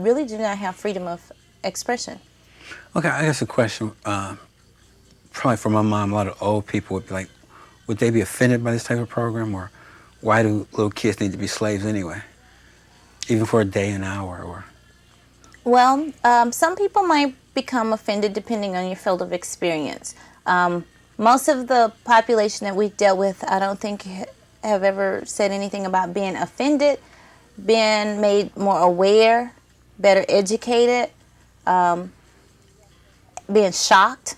really do not have freedom of expression. Okay, I guess a question, probably for my mom, a lot of old people would be like, would they be offended by this type of program, or why do little kids need to be slaves anyway, even for a day, an hour, or? Well, some people might become offended depending on your field of experience. Most of the population that we've dealt with, I don't think have ever said anything about being offended, being made more aware, better educated, being shocked.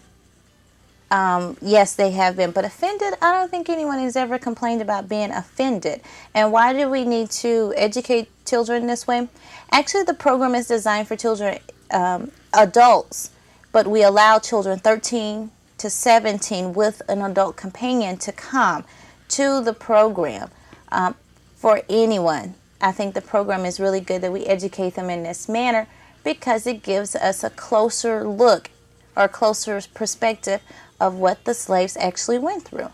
Yes, they have been, but offended, I don't think anyone has ever complained about being offended. And why do we need to educate children this way? Actually, the program is designed for children, adults, but we allow children 13 to 17 with an adult companion to come to the program. For anyone, I think the program is really good that we educate them in this manner because it gives us a closer look or closer perspective of what the slaves actually went through.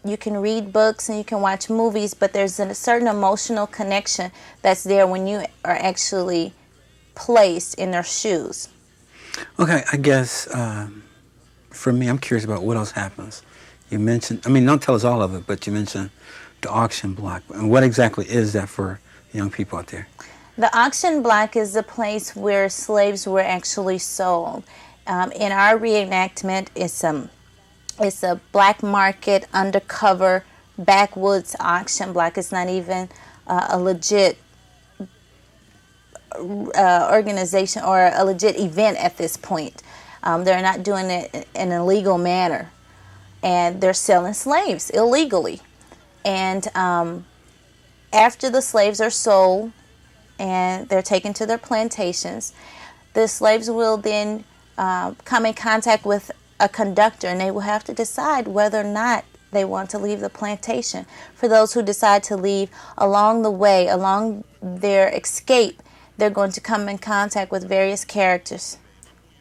You can read books and you can watch movies, but there's a certain emotional connection that's there when you are actually placed in their shoes. Okay, I guess for me, I'm curious about what else happens. You mentioned, I mean, don't tell us all of it, but you mentioned the auction block. And what exactly is that for young people out there? The auction block is the place where slaves were actually sold. In our reenactment, it's a black market, undercover, backwoods auction block. It's not even a legit organization or a legit event at this point. They're not doing it in a legal manner. And they're selling slaves illegally. And after the slaves are sold and they're taken to their plantations, the slaves will then come in contact with a conductor, and they will have to decide whether or not they want to leave the plantation. For those who decide to leave, along the way, along their escape, they're going to come in contact with various characters.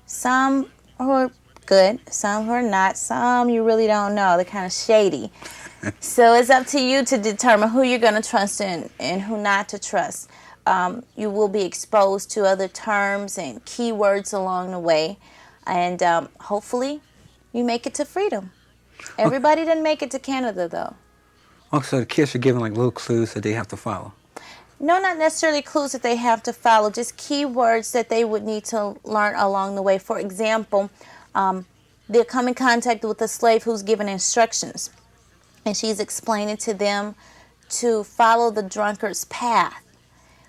Some who are good, some who are not, some you really don't know. They're kind of shady. So it's up to you to determine who you're going to trust and who not to trust. You will be exposed to other terms and keywords along the way, and hopefully you make it to freedom. Everybody didn't make it to Canada, though. Oh, so the kids are given like little clues that they have to follow? No, not necessarily clues that they have to follow, just keywords that they would need to learn along the way. For example, they'll come in contact with a slave who's given instructions, and she's explaining to them to follow the drunkard's path.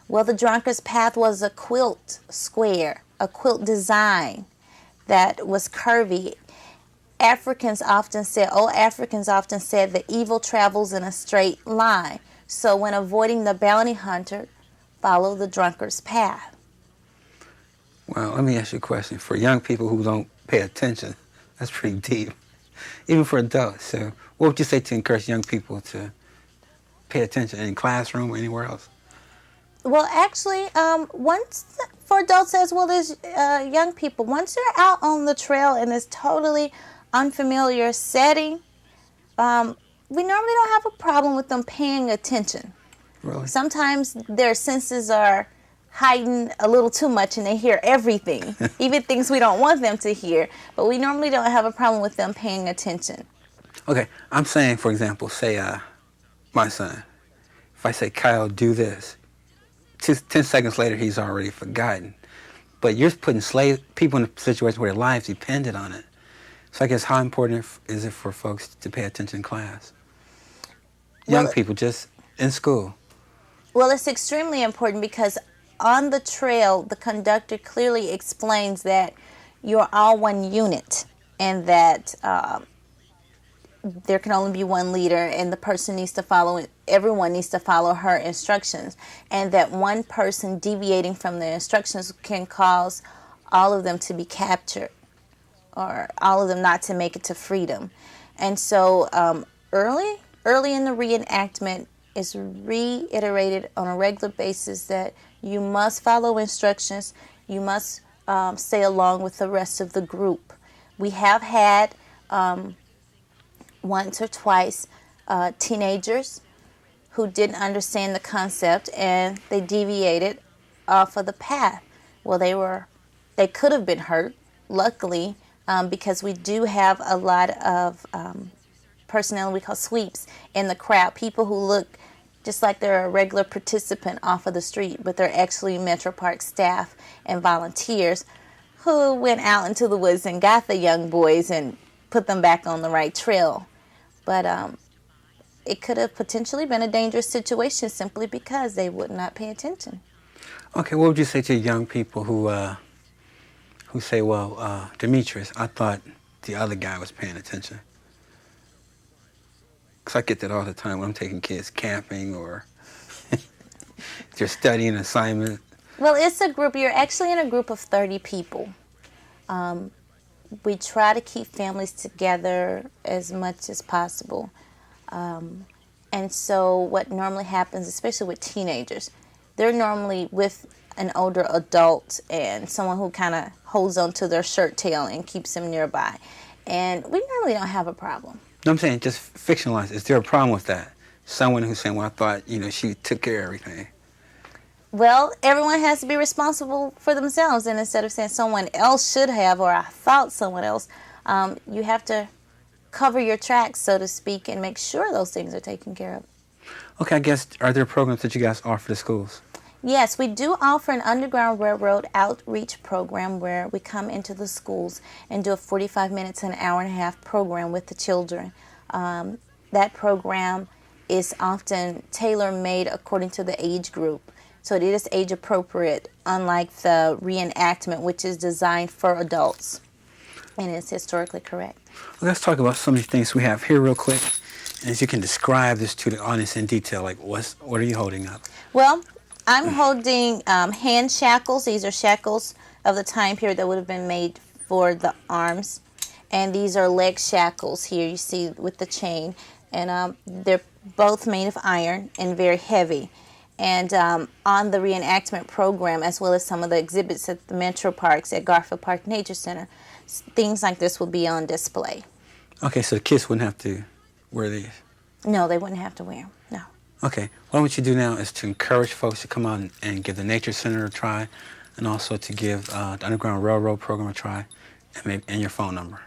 Well, the drunkard's path was a quilt square, a quilt design that was curvy. Old Africans often said that evil travels in a straight line. So when avoiding the bounty hunter, follow the drunkard's path. Well, let me ask you a question. For young people who don't pay attention, that's pretty deep, even for adults. So what would you say to encourage young people to pay attention in classroom or anywhere else? Well, actually, for adults as well as young people, once they're out on the trail in this totally unfamiliar setting, we normally don't have a problem with them paying attention. Really? Sometimes their senses are heightened a little too much and they hear everything, even things we don't want them to hear. But we normally don't have a problem with them paying attention. Okay, I'm saying, for example, say my son, if I say, Kyle, do this, 10 seconds later, he's already forgotten. But you're putting people in a situation where their lives depended on it. So I guess how important is it for folks to pay attention in class? Young people, just in school. Well, it's extremely important because on the trail, the conductor clearly explains that you're all one unit and that there can only be one leader and the person needs to follow it. Everyone needs to follow her instructions, and that one person deviating from the instructions can cause all of them to be captured or all of them not to make it to freedom. And so early in the reenactment is reiterated on a regular basis that you must follow instructions, you must stay along with the rest of the group. We have had once or twice teenagers who didn't understand the concept and they deviated off of the path. Well, they could have been hurt. Luckily, because we do have a lot of personnel we call sweeps in the crowd, people who look just like they're a regular participant off of the street, but they're actually Metro Park staff and volunteers who went out into the woods and got the young boys and put them back on the right trail. But it could have potentially been a dangerous situation simply because they would not pay attention. Okay, what would you say to young people who say, well, Demetrius, I thought the other guy was paying attention? Because I get that all the time when I'm taking kids camping or they're studying an assignment. Well, it's a group. You're actually in a group of 30 people. We try to keep families together as much as possible. And so what normally happens, especially with teenagers, they're normally with an older adult and someone who kind of holds on to their shirt tail and keeps them nearby. And we normally don't have a problem. No, I'm saying just fictionalize. Is there a problem with that? Someone who's saying, well, I thought, she took care of everything. Well, everyone has to be responsible for themselves. And instead of saying someone else should have or I thought someone else, you have to cover your tracks, so to speak, and make sure those things are taken care of. Okay, I guess, are there programs that you guys offer to schools? Yes, we do offer an Underground Railroad outreach program where we come into the schools and do a 45 minutes, an hour and a half program with the children. That program is often tailor-made according to the age group. So it is age appropriate, unlike the reenactment, which is designed for adults and is historically correct. Well, let's talk about some of the things we have here real quick. And if you can describe this to the audience in detail, like what are you holding up? Well, I'm holding hand shackles. These are shackles of the time period that would have been made for the arms. And these are leg shackles here you see with the chain. And they're both made of iron and very heavy. And on the reenactment program, as well as some of the exhibits at the Metro Parks, at Garfield Park Nature Center, things like this will be on display. Okay, so the kids wouldn't have to wear these? No, they wouldn't have to wear them, no. Okay, what I want you to do now is to encourage folks to come out and give the Nature Center a try, and also to give the Underground Railroad program a try, and your phone number.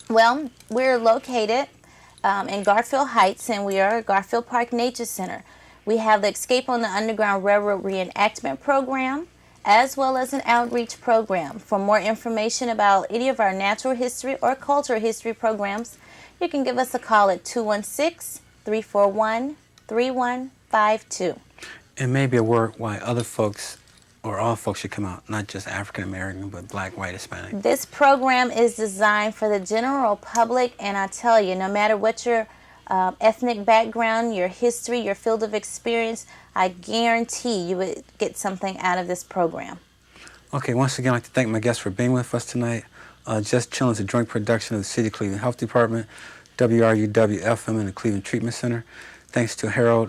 Well, we're located in Garfield Heights, and we are at Garfield Park Nature Center. We have the Escape on the Underground Railroad reenactment program, as well as an outreach program. For more information about any of our natural history or cultural history programs, you can give us a call at 216-341-3152. And maybe a word why other folks or all folks should come out, not just African American, but Black, white, Hispanic. This program is designed for the general public, and I tell you, no matter what your ethnic background, your history, your field of experience, I guarantee you would get something out of this program. Okay, once again, I'd like to thank my guests for being with us tonight. Just Chillin' is a joint production of the City of Cleveland Health Department, WRUW-FM, and the Cleveland Treatment Center. Thanks to Harold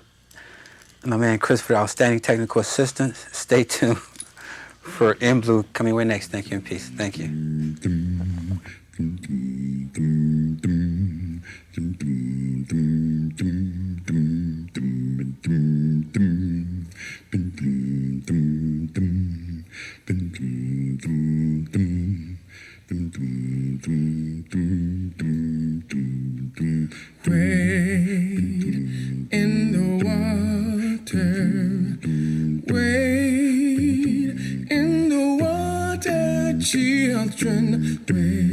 and my man Chris for the outstanding technical assistance. Stay tuned for In Blue coming away next. Thank you and peace. Thank you. Wade in the water, wade in the water, children, wade.